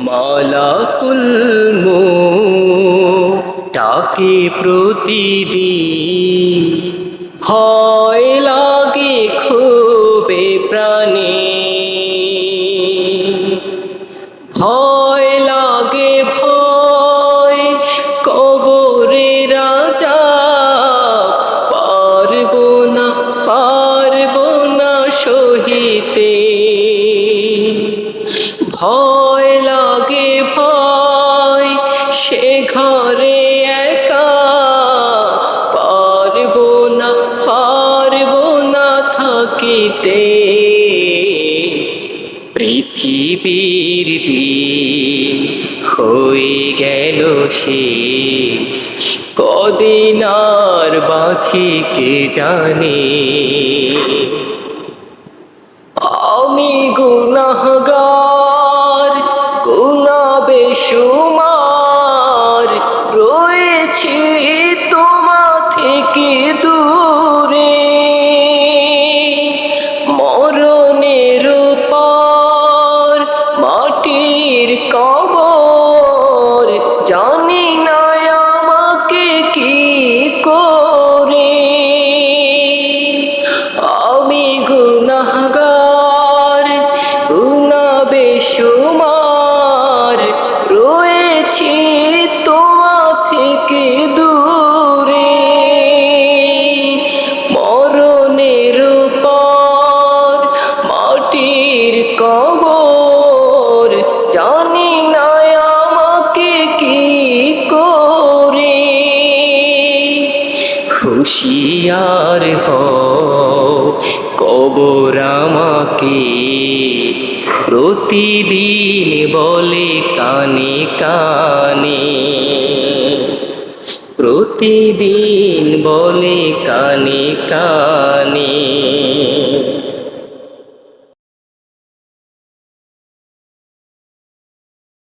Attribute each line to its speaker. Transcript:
Speaker 1: মালাকুল মউত ডাকে প্রতিদিন, ভয় লাগে খুবে প্রাণে, ভয় লাগে ভয় কবরে রাজা, পারবো না সহিতে, ভয় লাগে ভয় সে ঘরে একা, পারবো না থাকিতে। পৃথিবীর দিন হয়ে গেল শেষ, কদিন আর বাঁচি কে জানে। আমি গুনাহগার, গুনাহ বেশুমার, রয়েছি তোমা থেকে দূরে। মরণের পর মাটির কবর, জানি না আমাকে কি করে। আমি গুনাহগার, গুনাহ বেশুমার, রয়েছি তোমা থেকে দূরে। মরণের পর মাটির কবর, জানি না আমাকে কি করে। হুঁশিয়ার হও কবর আমাকে প্রতিদিন বলে কানে কানে, প্রতিদিন বলে কানে কানে।